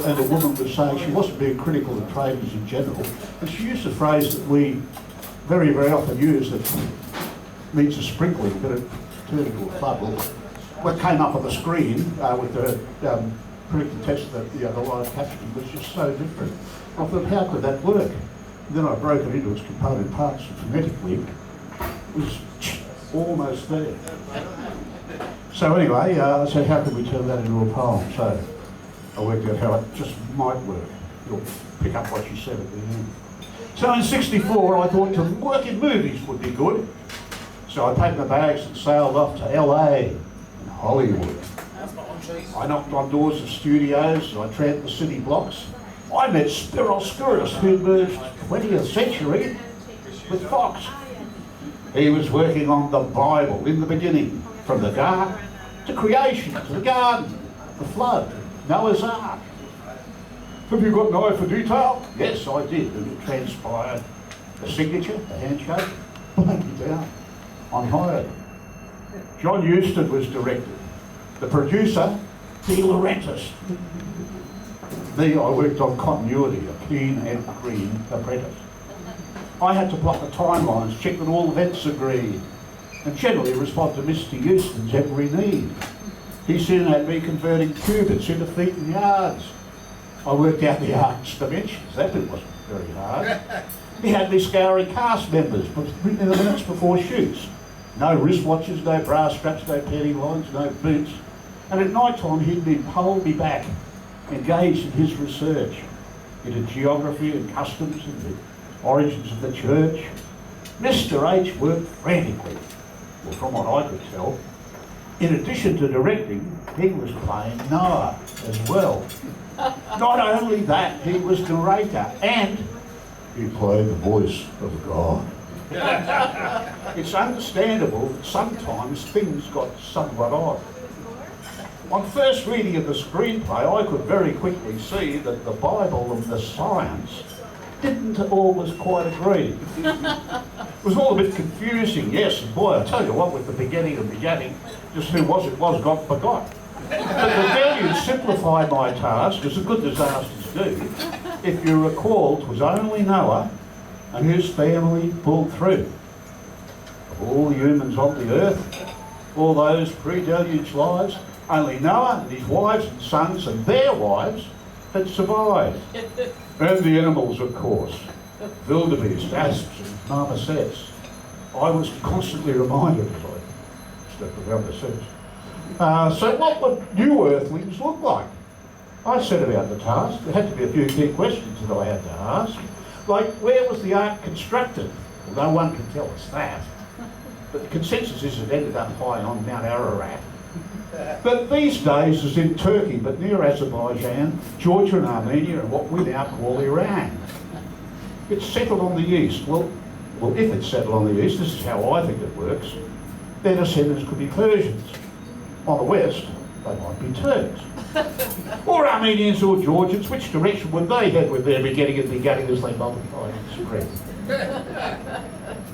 and a woman was saying she wasn't being critical of traders in general, and she used a phrase that we very, very often use that means a sprinkling, but it turned into a bubble. What came up on the screen with the predicted test that the live captioning was just so different. I thought, how could that work? And then I broke it into its component parts, and phonetically it was almost there. So anyway, I said, how could we turn that into a poem? So I worked out how it just might work. You'll pick up what she said at the end. So in '64, I thought to work in movies would be good. So I packed my bags and sailed off to LA and Hollywood. I knocked on doors of studios, I tramped the city blocks. I met Spiros Skouras, who merged 20th century with Fox. He was working on the Bible in the beginning, from the dark to creation, to the garden, the flood, Noah's Ark. Have you got an eye for detail? Yes, I did, and it transpired. A signature, a handshake, blank it down. I'm hired. John Huston was directed. The producer, De Laurentiis. Me, I worked on continuity, a keen and green apprentice. I had to plot the timelines, check that all events agreed, and generally respond to Mr. Huston's every need. He soon had me converting cubits into feet and yards. I worked out the ark's dimensions. That bit wasn't very hard. He had me scouring cast members in the minutes before shoots. No wristwatches, no bra straps, no panty lines, no boots. And at night time he'd hold me back, engaged in his research into geography and customs and the origins of the church. Mr. H worked frantically, well, from what I could tell. In addition to directing, he was playing Noah as well. Not only that, he was narrator and he played the voice of God. It's understandable that sometimes things got somewhat odd. On first reading of the screenplay, I could very quickly see that the Bible and the science didn't always quite agree. It was all a bit confusing, yes, and boy, I tell you what, with the beginning, just who was it was, God forgot. But the deluge simplified my task, as a good disasters do. If you recall, it was only Noah and his family pulled through. Of all the humans on the earth, all those pre-deluge lives, only Noah and his wives and sons and their wives had survived. And the animals, of course. Wildebeest, asps and marmosets. I was constantly reminded as I stepped around the sets. So what would new earthlings look like? I set about the task. There had to be a few key questions that I had to ask. Like, where was the ark constructed? Well, no one can tell us that. But the consensus is it ended up high on Mount Ararat. But these days is in Turkey, but near Azerbaijan, Georgia and Armenia, and what we now call Iran. It's settled on the east. Well, if it's settled on the east, this is how I think it works, their descendants could be Persians. On the west, they might be Turks. Or Armenians or Georgians, which direction would they head with their beginning and beginning as they multiply and spread?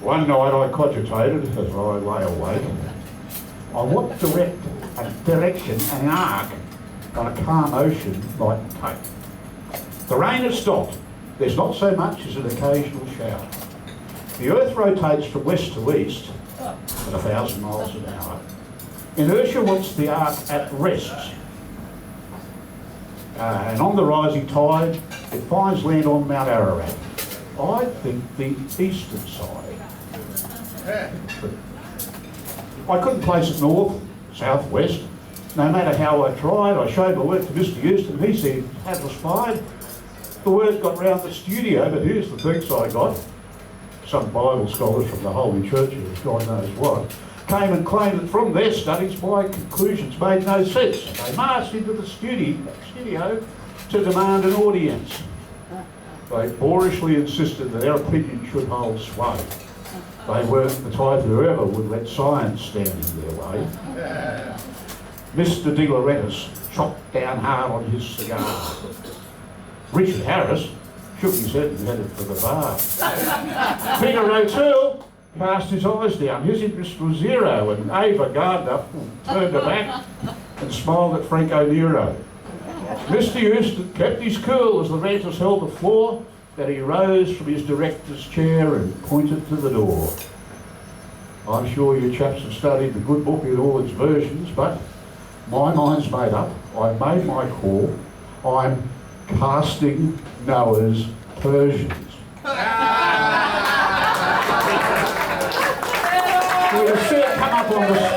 One night I cogitated as I lay awake on what direction an ark on a calm ocean might take. The rain has stopped. There's not so much as an occasional shower. The earth rotates from west to east at 1,000 miles an hour. Inertia wants the ark at rest. And on the rising tide, it finds land on Mount Ararat. I think the eastern side. But I couldn't place it north, south, west. No matter how I tried, I showed my work to Mr. Huston, he seemed satisfied. The word got round the studio, but here's the thanks I got. Some Bible scholars from the Holy Church, God knows what, came and claimed that from their studies my conclusions made no sense. They marched into the studio to demand an audience. They boorishly insisted that their opinion should hold sway. They weren't the type who ever would let science stand in their way. Mr. De Laurentiis chopped down hard on his cigar. Richard Harris shook his head and headed for the bar. Peter O'Toole cast his eyes down. His interest was zero, and Ava Gardner turned her back and smiled at Franco Nero. Mr. Houston kept his cool as the renters held the floor, then he rose from his director's chair and pointed to the door. I'm sure you chaps have studied the good book in all its versions, but my mind's made up. I've made my call. I'm casting Noah's Persians. We'll see it come up on the